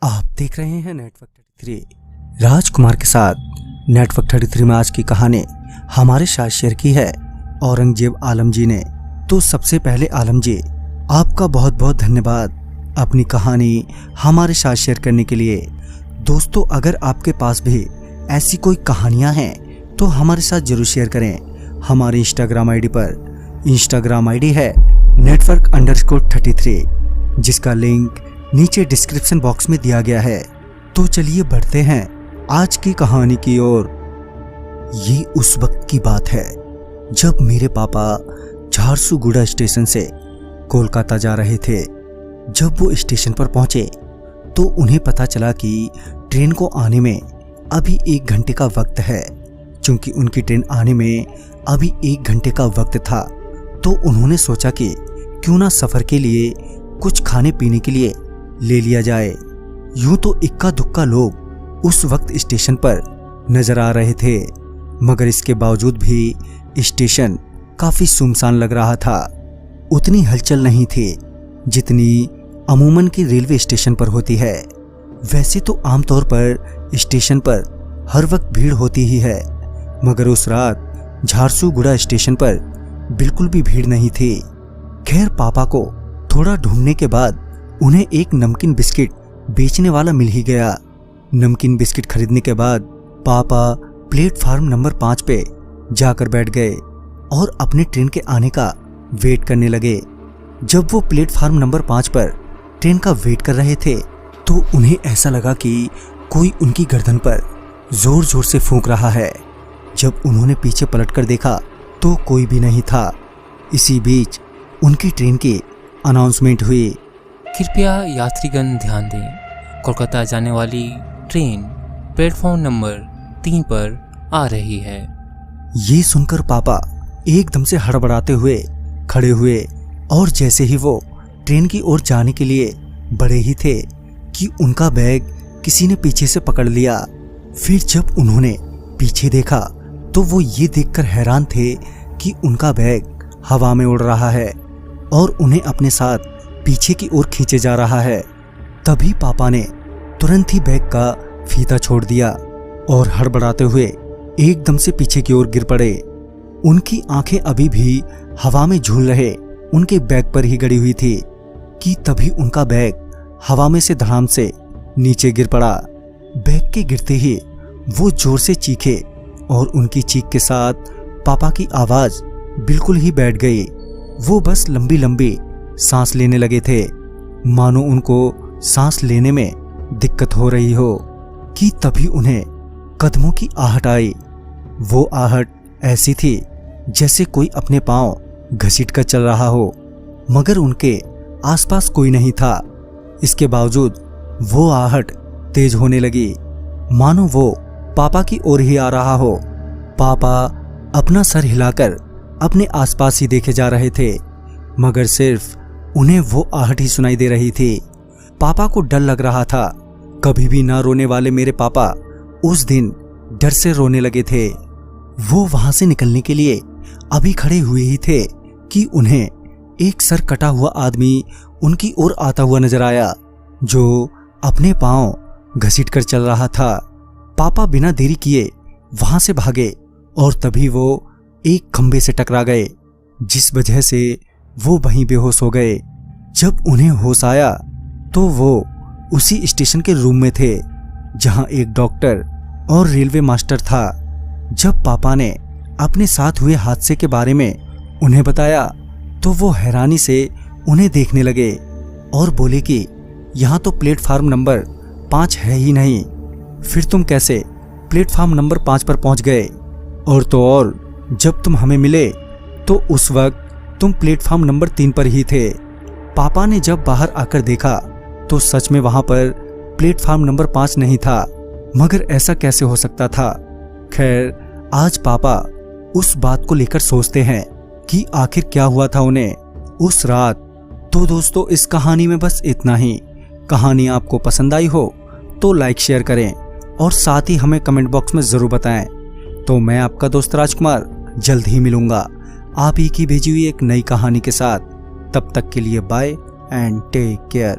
आप देख रहे हैं नेटवर्क 33 राजकुमार के साथ। नेटवर्क 33 में आज की कहानी हमारे साथ शेयर की है औरंगजेब आलम जी ने। तो सबसे पहले आलम जी, आपका बहुत बहुत धन्यवाद अपनी कहानी हमारे साथ शेयर करने के लिए। दोस्तों, अगर आपके पास भी ऐसी कोई कहानियां हैं तो हमारे साथ जरूर शेयर करें। हमारे इंस्टाग्राम आईडी पर इंस्टाग्राम आईडी है network_33, जिसका लिंक नीचे डिस्क्रिप्शन बॉक्स में दिया गया है। तो चलिए बढ़ते हैं आज की कहानी की ओर। ये उस वक्त की बात है जब मेरे पापा झारसुगुड़ा स्टेशन से कोलकाता जा रहे थे। जब वो स्टेशन पर पहुंचे तो उन्हें पता चला कि ट्रेन को आने में अभी 1 घंटे का वक्त है। चूंकि उनकी ट्रेन आने में अभी 1 घंटे का वक्त था तो उन्होंने सोचा कि क्यों ना सफर के लिए कुछ खाने पीने के लिए ले लिया जाए। यूं तो इक्का दुक्का लोग उस वक्त स्टेशन पर नजर आ रहे थे, मगर इसके बावजूद भी स्टेशन काफी सुनसान लग रहा था। उतनी हलचल नहीं थी जितनी अमूमन की रेलवे स्टेशन पर होती है। वैसे तो आमतौर पर स्टेशन पर हर वक्त भीड़ होती ही है, मगर उस रात झारसुगुड़ा स्टेशन पर बिल्कुल भी भीड़ नहीं थी। खैर, पापा को थोड़ा ढूंढने के बाद उन्हें एक नमकीन बिस्किट बेचने वाला मिल ही गया। नमकीन बिस्किट खरीदने के बाद पापा प्लेटफार्म नंबर 5 पे जाकर बैठ गए और अपने ट्रेन के आने का वेट करने लगे। जब वो प्लेटफार्म नंबर 5 पर ट्रेन का वेट कर रहे थे तो उन्हें ऐसा लगा कि कोई उनकी गर्दन पर जोर जोर से फूंक रहा है। जब उन्होंने पीछे पलटकर देखा तो कोई भी नहीं था। इसी बीच उनकी ट्रेन की अनाउंसमेंट हुई। कृपया यात्रीगण ध्यान दें, कोलकाता जाने वाली ट्रेन प्लेटफॉर्म नंबर 3 पर आ रही है। ये सुनकर पापा एकदम से हड़बड़ाते हुए खड़े हुए और जैसे ही वो ट्रेन की ओर जाने के लिए बढ़े ही थे कि उनका बैग किसी ने पीछे से पकड़ लिया। फिर जब उन्होंने पीछे देखा तो वो ये देखकर हैरान थे कि उनका बैग हवा में उड़ रहा है और उन्हें अपने साथ पीछे की ओर खींचे जा रहा है। तभी पापा ने तुरंत ही बैग का फीता छोड़ दिया और हड़बड़ाते हुए एकदम से पीछे की ओर गिर पड़े। उनकी आंखें अभी भी हवा में झूल रहे उनके बैग पर ही गड़ी हुई थी कि तभी उनका बैग हवा में से धड़ाम से नीचे गिर पड़ा। बैग के गिरते ही वो जोर से चीखे और उनकी चीख के साथ पापा की आवाज बिल्कुल ही बैठ गई। वो बस लंबी लंबी सांस लेने लगे थे, मानो उनको सांस लेने में दिक्कत हो रही हो कि तभी उन्हें कदमों की आहट आई। वो आहट ऐसी थी जैसे कोई अपने पांव घसीट कर चल रहा हो, मगर उनके आसपास कोई नहीं था। इसके बावजूद वो आहट तेज होने लगी, मानो वो पापा की ओर ही आ रहा हो। पापा अपना सर हिलाकर अपने आसपास ही देखे जा रहे थे, मगर सिर्फ उन्हें वो आहट ही सुनाई दे रही थी। पापा को डर लग रहा था। कभी भी ना रोने वाले मेरे पापा उस दिन डर से रोने लगे थे। वो वहां से निकलने के लिए अभी खड़े हुए ही थे कि उन्हें एक सर कटा हुआ आदमी उनकी ओर आता हुआ नजर आया, जो अपने पांव घसीट कर चल रहा था। पापा बिना देरी किए वहां से भागे और तभी वो एक खंबे से टकरा गए, जिस वजह से वो वहीं बेहोश हो गए। जब उन्हें होश आया तो वो उसी स्टेशन के रूम में थे जहां एक डॉक्टर और रेलवे मास्टर था। जब पापा ने अपने साथ हुए हादसे के बारे में उन्हें बताया तो वो हैरानी से उन्हें देखने लगे और बोले कि यहाँ तो प्लेटफार्म नंबर 5 है ही नहीं, फिर तुम कैसे प्लेटफार्म नंबर 5 पर पहुंच गए? और तो और जब तुम हमें मिले तो उस वक्त तुम प्लेटफार्म नंबर 3 पर ही थे। पापा ने जब बाहर आकर देखा तो सच में वहां पर प्लेटफार्म नंबर 5 नहीं था, मगर ऐसा कैसे हो सकता था? खैर, आज पापा उस बात को लेकर सोचते हैं कि आखिर क्या हुआ था उन्हें उस रात। तो दोस्तों, इस कहानी में बस इतना ही। कहानी आपको पसंद आई हो तो लाइक शेयर करें और साथ ही हमें कमेंट बॉक्स में जरूर बताएं। तो मैं आपका दोस्त राजकुमार जल्द ही मिलूंगा आप ही की भेजी हुई एक नई कहानी के साथ। तब तक के लिए बाय एंड टेक केयर।